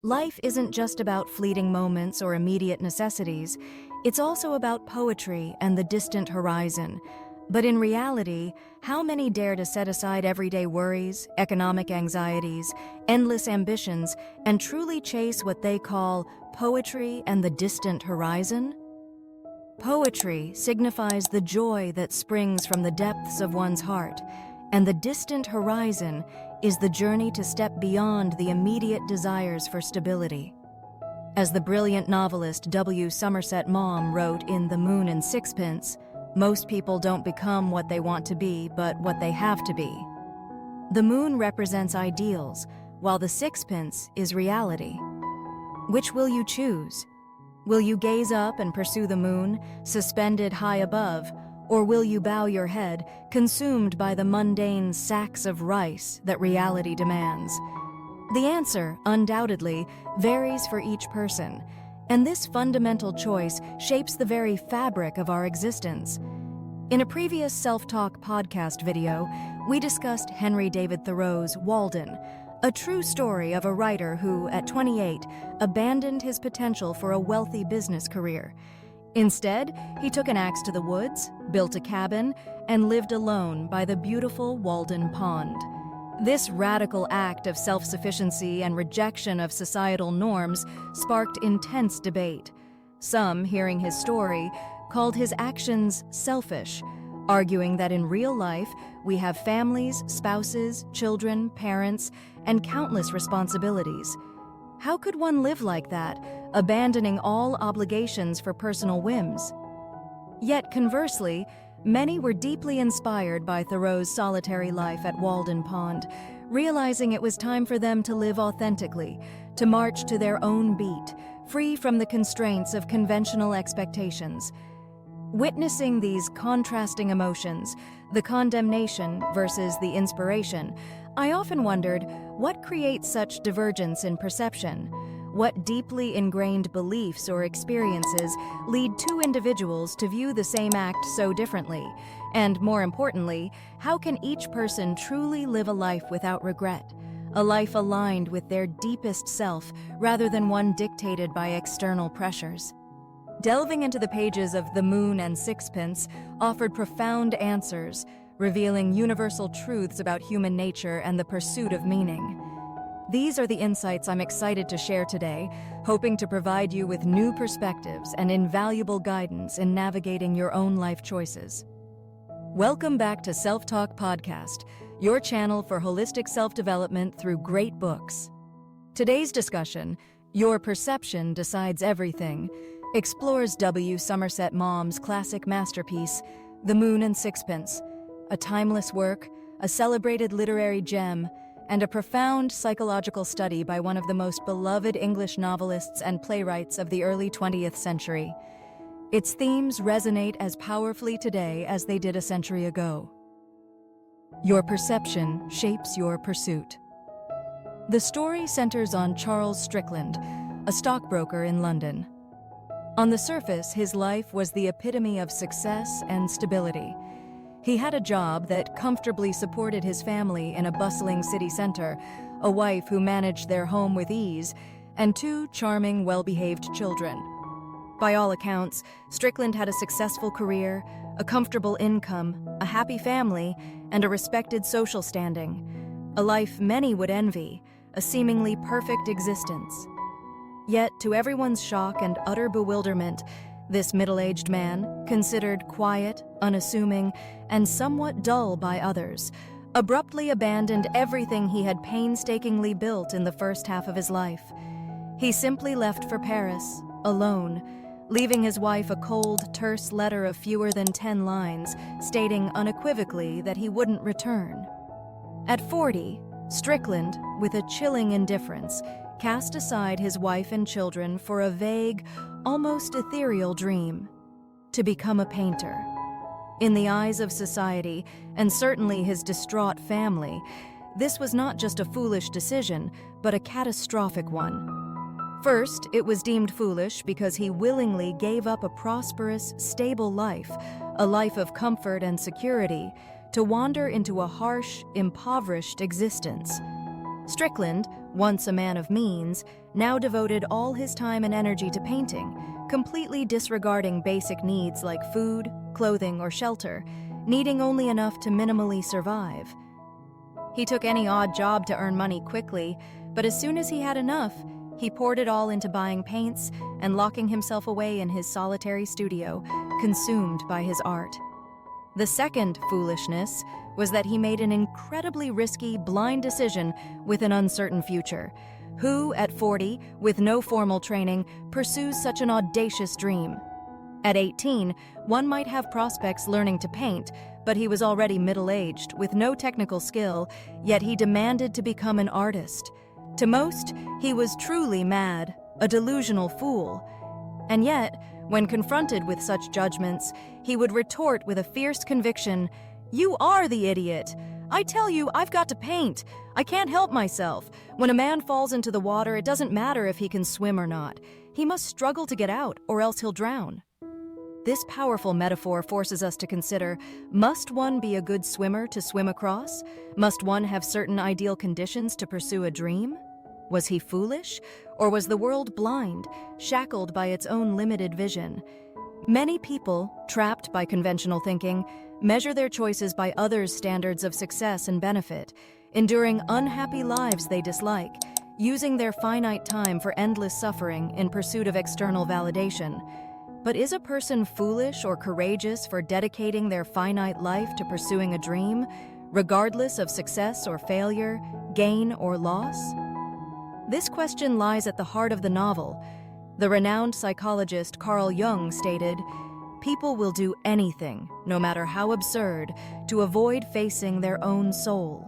Life isn't just about fleeting moments or immediate necessities, it's also about poetry and the distant horizon. But in reality, how many dare to set aside everyday worries, economic anxieties, endless ambitions, and truly chase what they call poetry and the distant horizon? Poetry signifies the joy that springs from the depths of one's heart, and the distant horizon is the journey to step beyond the immediate desires for stability. As the brilliant novelist Somerset Maugham wrote in The Moon and Sixpence, most people don't become what they want to be, but what they have to be. The moon represents ideals, while the sixpence is reality. Which will you choose? Will you gaze up and pursue the moon, suspended high above, or will you bow your head, consumed by the mundane sacks of rice that reality demands? The answer, undoubtedly, varies for each person, and this fundamental choice shapes the very fabric of our existence. In a previous Self-Talk podcast video, we discussed Henry David Thoreau's Walden, a true story of a writer who, at 28, abandoned his potential for a wealthy business career. Instead, he took an axe to the woods, built a cabin, and lived alone by the beautiful Walden Pond. This radical act of self-sufficiency and rejection of societal norms sparked intense debate. Some, hearing his story, called his actions selfish, arguing that in real life we have families, spouses, children, parents, and countless responsibilities. How could one live like that, abandoning all obligations for personal whims? Yet conversely, many were deeply inspired by Thoreau's solitary life at Walden Pond, realizing it was time for them to live authentically, to march to their own beat, free from the constraints of conventional expectations. Witnessing these contrasting emotions, the condemnation versus the inspiration, I often wondered, what creates such divergence in perception? What deeply ingrained beliefs or experiences lead two individuals to view the same act so differently? And more importantly, how can each person truly live a life without regret? A life aligned with their deepest self rather than one dictated by external pressures? Delving into the pages of The Moon and Sixpence offered profound answers, revealing universal truths about human nature and the pursuit of meaning. These are the insights I'm excited to share today, hoping to provide you with new perspectives and invaluable guidance in navigating your own life choices. Welcome back to Self-Talk Podcast, your channel for holistic self-development through great books. Today's discussion, Your Perception Decides Everything, explores Somerset Maugham's classic masterpiece, The Moon and Sixpence, a timeless work, a celebrated literary gem, and a profound psychological study by one of the most beloved English novelists and playwrights of the early 20th century. Its themes resonate as powerfully today as they did a century ago. Your perception shapes your pursuit. The story centers on Charles Strickland, a stockbroker in London. On the surface, his life was the epitome of success and stability. He had a job that comfortably supported his family in a bustling city center, a wife who managed their home with ease, and two charming, well-behaved children. By all accounts, Strickland had a successful career, a comfortable income, a happy family, and a respected social standing. A life many would envy, a seemingly perfect existence. Yet, to everyone's shock and utter bewilderment, this middle-aged man, considered quiet, unassuming, and somewhat dull by others, abruptly abandoned everything he had painstakingly built in the first half of his life. He simply left for Paris, alone, leaving his wife a cold, terse letter of fewer than 10 lines, stating unequivocally that he wouldn't return. At 40, Strickland, with a chilling indifference, cast aside his wife and children for a vague, almost ethereal dream: to become a painter. In the eyes of society, and certainly his distraught family, this was not just a foolish decision, but a catastrophic one. First, it was deemed foolish because he willingly gave up a prosperous, stable life, a life of comfort and security, to wander into a harsh, impoverished existence. Strickland, once a man of means, now devoted all his time and energy to painting, completely disregarding basic needs like food, clothing, or shelter, needing only enough to minimally survive. He took any odd job to earn money quickly, but as soon as he had enough, he poured it all into buying paints and locking himself away in his solitary studio, consumed by his art. The second foolishness was that he made an incredibly risky, blind decision with an uncertain future. Who, at 40, with no formal training, pursues such an audacious dream? At 18, one might have prospects learning to paint, but he was already middle-aged, with no technical skill, yet he demanded to become an artist. To most, he was truly mad, a delusional fool. And yet, when confronted with such judgments, he would retort with a fierce conviction, "You are the idiot! I tell you, I've got to paint. I can't help myself. When a man falls into the water, it doesn't matter if he can swim or not. He must struggle to get out, or else he'll drown." This powerful metaphor forces us to consider, must one be a good swimmer to swim across? Must one have certain ideal conditions to pursue a dream? Was he foolish, or was the world blind, shackled by its own limited vision? Many people, trapped by conventional thinking, measure their choices by others' standards of success and benefit, enduring unhappy lives they dislike, using their finite time for endless suffering in pursuit of external validation. But is a person foolish or courageous for dedicating their finite life to pursuing a dream, regardless of success or failure, gain or loss? This question lies at the heart of the novel. The renowned psychologist Carl Jung stated, "People will do anything, no matter how absurd, to avoid facing their own soul."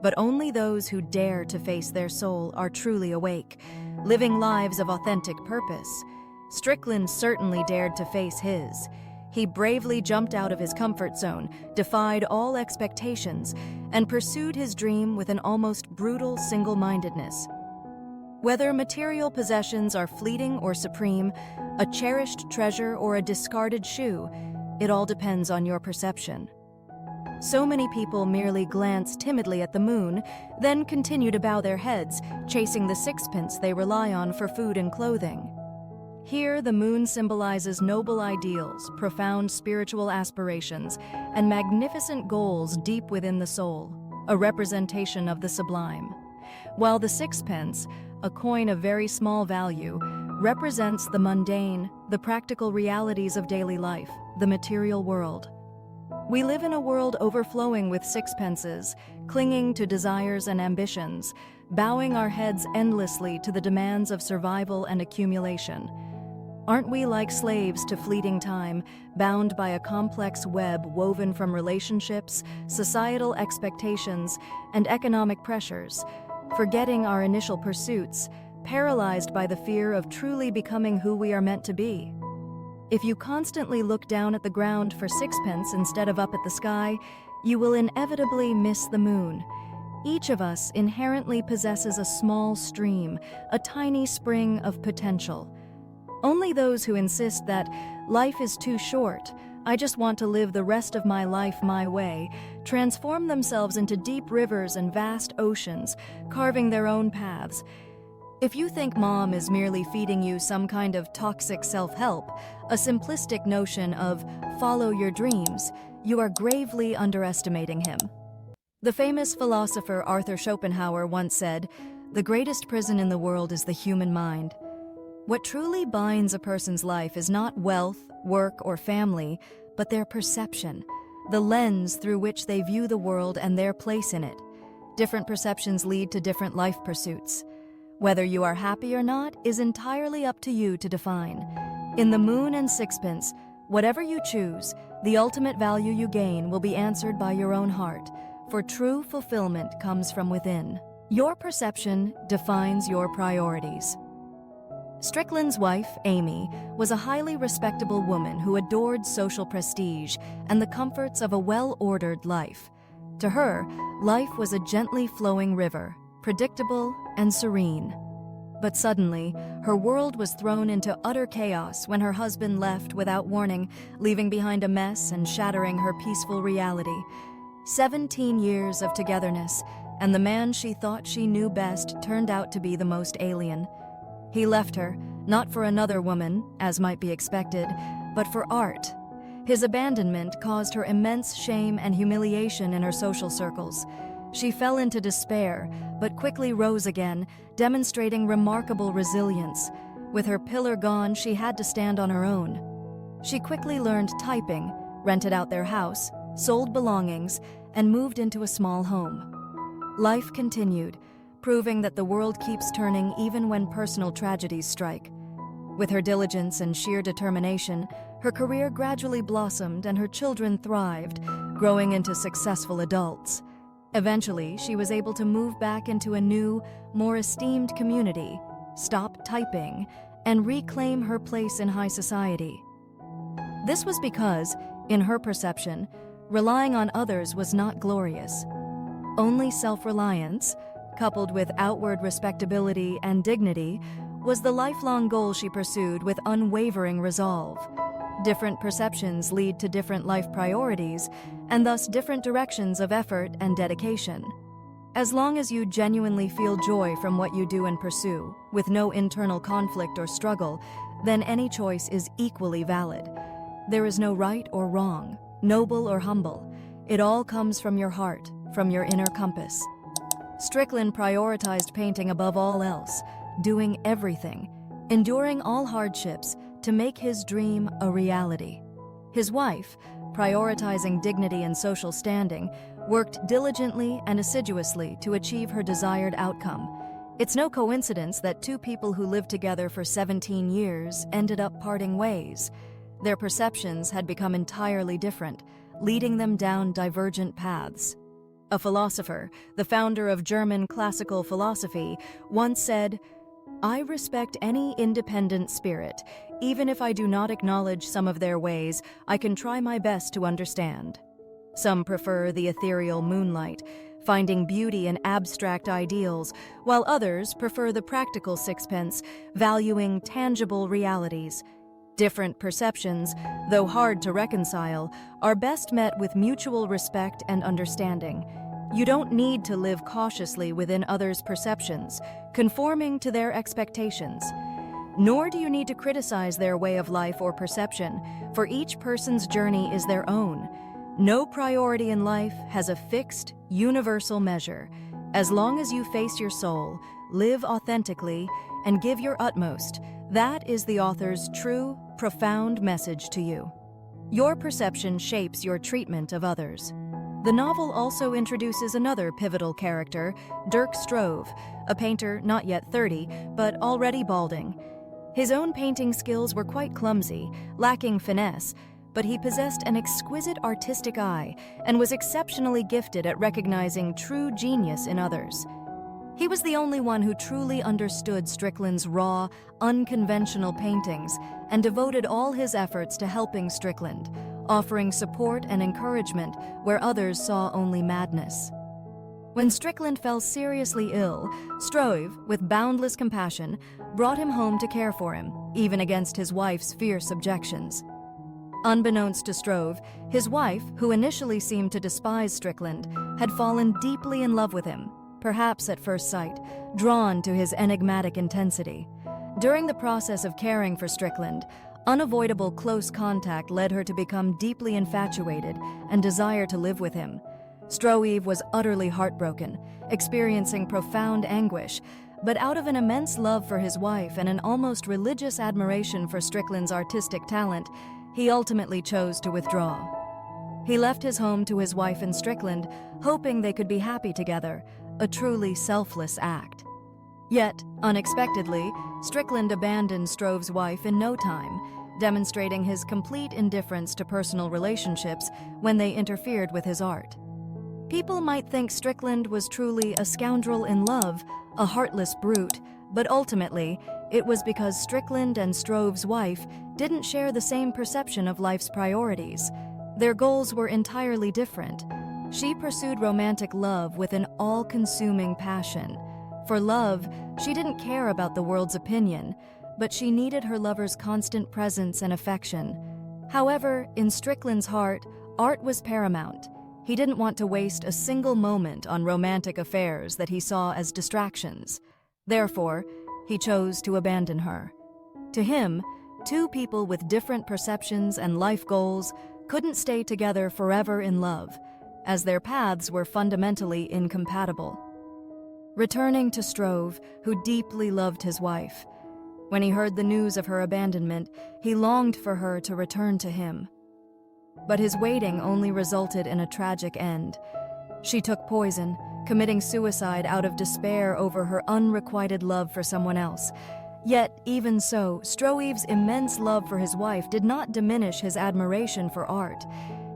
But only those who dare to face their soul are truly awake, living lives of authentic purpose. Strickland certainly dared to face his. He bravely jumped out of his comfort zone, defied all expectations, and pursued his dream with an almost brutal single-mindedness. Whether material possessions are fleeting or supreme, a cherished treasure or a discarded shoe, it all depends on your perception. So many people merely glance timidly at the moon, then continue to bow their heads, chasing the sixpence they rely on for food and clothing. Here, the moon symbolizes noble ideals, profound spiritual aspirations, and magnificent goals deep within the soul, a representation of the sublime. While the sixpence, a coin of very small value, represents the mundane, the practical realities of daily life, the material world. We live in a world overflowing with sixpences, clinging to desires and ambitions, bowing our heads endlessly to the demands of survival and accumulation. Aren't we like slaves to fleeting time, bound by a complex web woven from relationships, societal expectations, and economic pressures, forgetting our initial pursuits, paralyzed by the fear of truly becoming who we are meant to be? If you constantly look down at the ground for sixpence instead of up at the sky, you will inevitably miss the moon. Each of us inherently possesses a small stream, a tiny spring of potential. Only those who insist that life is too short, I just want to live the rest of my life my way, transform themselves into deep rivers and vast oceans, carving their own paths. If you think Mom is merely feeding you some kind of toxic self-help, a simplistic notion of follow your dreams, you are gravely underestimating him. The famous philosopher Arthur Schopenhauer once said, "The greatest prison in the world is the human mind." What truly binds a person's life is not wealth, work, or family, but their perception, the lens through which they view the world and their place in it. Different perceptions lead to different life pursuits. Whether you are happy or not is entirely up to you to define. In the Moon and Sixpence, whatever you choose, the ultimate value you gain will be answered by your own heart, for true fulfillment comes from within. Your perception defines your priorities. Strickland's wife, Amy, was a highly respectable woman who adored social prestige and the comforts of a well-ordered life. To her, life was a gently flowing river, predictable and serene. But suddenly, her world was thrown into utter chaos when her husband left without warning, leaving behind a mess and shattering her peaceful reality. 17 years of togetherness, and the man she thought she knew best turned out to be the most alien. He left her, not for another woman, as might be expected, but for art. His abandonment caused her immense shame and humiliation in her social circles. She fell into despair, but quickly rose again, demonstrating remarkable resilience. With her pillar gone, she had to stand on her own. She quickly learned typing, rented out their house, sold belongings, and moved into a small home. Life continued, proving that the world keeps turning even when personal tragedies strike. With her diligence and sheer determination, her career gradually blossomed and her children thrived, growing into successful adults. Eventually, she was able to move back into a new, more esteemed community, stop typing, and reclaim her place in high society. This was because, in her perception, relying on others was not glorious. Only self-reliance, coupled with outward respectability and dignity, was the lifelong goal she pursued with unwavering resolve. Different perceptions lead to different life priorities, and thus different directions of effort and dedication. As long as you genuinely feel joy from what you do and pursue, with no internal conflict or struggle, then any choice is equally valid. There is no right or wrong, noble or humble. It all comes from your heart, from your inner compass. Strickland prioritized painting above all else, doing everything, enduring all hardships to make his dream a reality. His wife, prioritizing dignity and social standing, worked diligently and assiduously to achieve her desired outcome. It's no coincidence that two people who lived together for 17 years ended up parting ways. Their perceptions had become entirely different, leading them down divergent paths. A philosopher, the founder of German classical philosophy, once said, "I respect any independent spirit. Even if I do not acknowledge some of their ways, I can try my best to understand." Some prefer the ethereal moonlight, finding beauty in abstract ideals, while others prefer the practical sixpence, valuing tangible realities. Different perceptions, though hard to reconcile, are best met with mutual respect and understanding. You don't need to live cautiously within others' perceptions, conforming to their expectations. Nor do you need to criticize their way of life or perception, for each person's journey is their own. No priority in life has a fixed, universal measure. As long as you face your soul, live authentically, and give your utmost, that is the author's true, profound message to you. Your perception shapes your treatment of others. The novel also introduces another pivotal character, Dirk Stroeve, a painter not yet 30, but already balding. His own painting skills were quite clumsy, lacking finesse, but he possessed an exquisite artistic eye and was exceptionally gifted at recognizing true genius in others. He was the only one who truly understood Strickland's raw, unconventional paintings and devoted all his efforts to helping Strickland, offering support and encouragement where others saw only madness. When Strickland fell seriously ill, Stroeve, with boundless compassion, brought him home to care for him, even against his wife's fierce objections. Unbeknownst to Stroeve, his wife, who initially seemed to despise Strickland, had fallen deeply in love with him, perhaps at first sight, drawn to his enigmatic intensity. During the process of caring for Strickland, unavoidable close contact led her to become deeply infatuated and desire to live with him. Stroeve was utterly heartbroken, experiencing profound anguish, but out of an immense love for his wife and an almost religious admiration for Strickland's artistic talent, he ultimately chose to withdraw. He left his home to his wife and Strickland, hoping they could be happy together, a truly selfless act. Yet, unexpectedly, Strickland abandoned Stroeve's wife in no time, demonstrating his complete indifference to personal relationships when they interfered with his art. People might think Strickland was truly a scoundrel in love, a heartless brute, but ultimately, it was because Strickland and Stroeve's wife didn't share the same perception of life's priorities. Their goals were entirely different. She pursued romantic love with an all-consuming passion. For love, she didn't care about the world's opinion, but she needed her lover's constant presence and affection. However, in Strickland's heart, art was paramount. He didn't want to waste a single moment on romantic affairs that he saw as distractions. Therefore, he chose to abandon her. To him, two people with different perceptions and life goals couldn't stay together forever in love, as their paths were fundamentally incompatible. Returning to Struve, who deeply loved his wife. When he heard the news of her abandonment, he longed for her to return to him. But his waiting only resulted in a tragic end. She took poison, committing suicide out of despair over her unrequited love for someone else. Yet, even so, Struve's immense love for his wife did not diminish his admiration for art.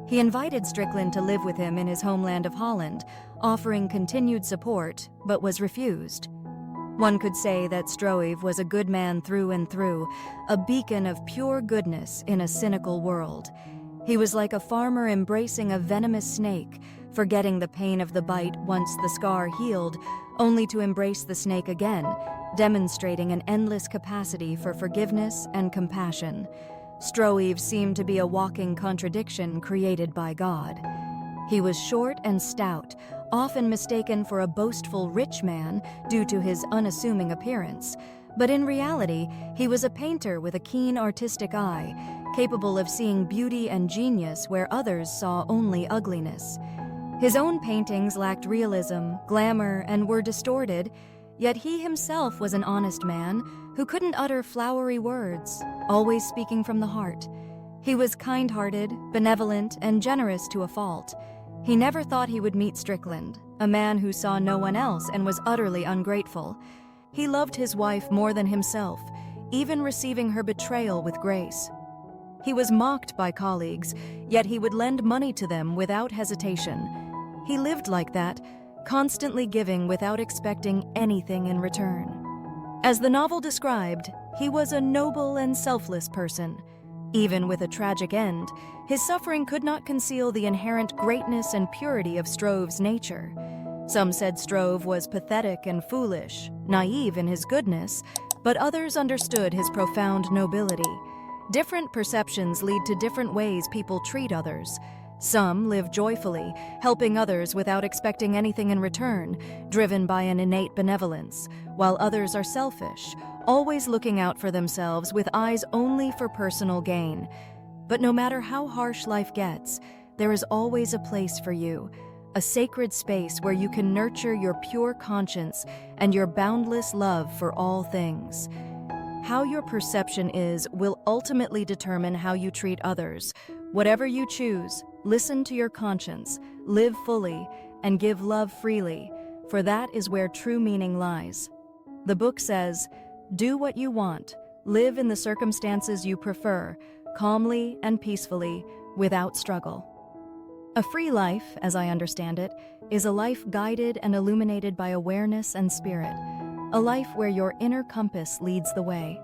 He invited Strickland to live with him in his homeland of Holland, offering continued support, but was refused. One could say that Struve was a good man through and through, a beacon of pure goodness in a cynical world. He was like a farmer embracing a venomous snake, forgetting the pain of the bite once the scar healed, only to embrace the snake again, demonstrating an endless capacity for forgiveness and compassion. Struve seemed to be a walking contradiction created by God. He was short and stout, often mistaken for a boastful rich man due to his unassuming appearance. But in reality, he was a painter with a keen artistic eye, capable of seeing beauty and genius where others saw only ugliness. His own paintings lacked realism, glamour, and were distorted, yet he himself was an honest man who couldn't utter flowery words, always speaking from the heart. He was kind-hearted, benevolent, and generous to a fault. He never thought he would meet Strickland, a man who saw no one else and was utterly ungrateful. He loved his wife more than himself, even receiving her betrayal with grace. He was mocked by colleagues, yet he would lend money to them without hesitation. He lived like that, constantly giving without expecting anything in return. As the novel described, he was a noble and selfless person. Even with a tragic end, his suffering could not conceal the inherent greatness and purity of Struve's nature. Some said Struve was pathetic and foolish, naive in his goodness, but others understood his profound nobility. Different perceptions lead to different ways people treat others. Some live joyfully, helping others without expecting anything in return, driven by an innate benevolence, while others are selfish, always looking out for themselves with eyes only for personal gain. But no matter how harsh life gets, there is always a place for you, a sacred space where you can nurture your pure conscience and your boundless love for all things. How your perception is will ultimately determine how you treat others. Whatever you choose, listen to your conscience, live fully, and give love freely, for that is where true meaning lies. The book says, "Do what you want, live in the circumstances you prefer, calmly and peacefully, without struggle." A free life, as I understand it, is a life guided and illuminated by awareness and spirit, a life where your inner compass leads the way.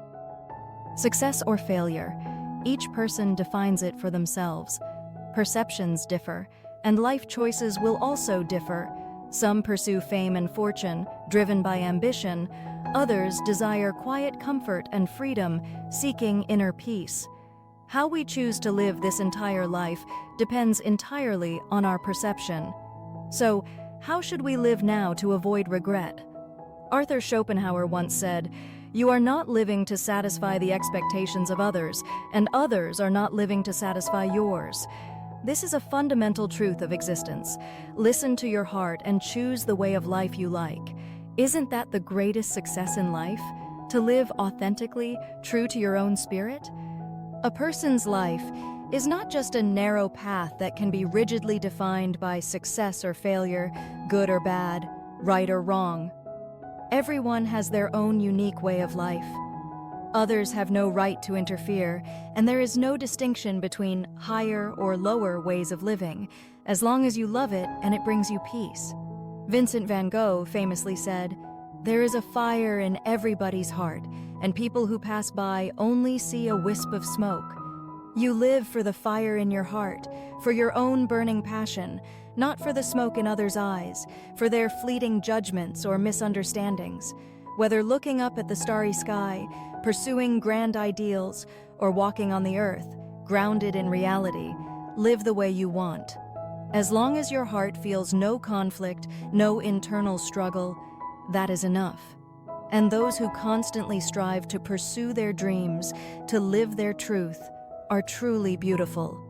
Success or failure, each person defines it for themselves. Perceptions differ, and life choices will also differ. Some pursue fame and fortune, driven by ambition. Others desire quiet comfort and freedom, seeking inner peace. How we choose to live this entire life depends entirely on our perception. So, how should we live now to avoid regret? Arthur Schopenhauer once said, "You are not living to satisfy the expectations of others, and others are not living to satisfy yours." This is a fundamental truth of existence. Listen to your heart and choose the way of life you like. Isn't that the greatest success in life? To live authentically, true to your own spirit? A person's life is not just a narrow path that can be rigidly defined by success or failure, good or bad, right or wrong. Everyone has their own unique way of life. Others have no right to interfere, and there is no distinction between higher or lower ways of living, as long as you love it and it brings you peace. Vincent van Gogh famously said, "There is a fire in everybody's heart, and people who pass by only see a wisp of smoke." You live for the fire in your heart, for your own burning passion, not for the smoke in others' eyes, for their fleeting judgments or misunderstandings. Whether looking up at the starry sky, pursuing grand ideals, or walking on the earth, grounded in reality, live the way you want. As long as your heart feels no conflict, no internal struggle, that is enough. And those who constantly strive to pursue their dreams, to live their truth, are truly beautiful.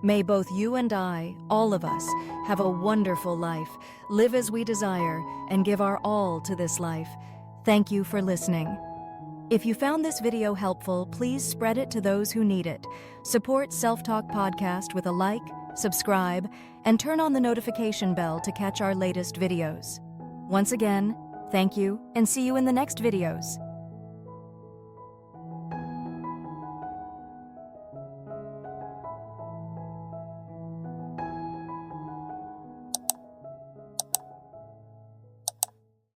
May both you and I, all of us, have a wonderful life, live as we desire, and give our all to this life. Thank you for listening. If you found this video helpful, please spread it to those who need it. Support Self-Talk Podcast with a like, subscribe, and turn on the notification bell to catch our latest videos. Once again, thank you, and see you in the next videos.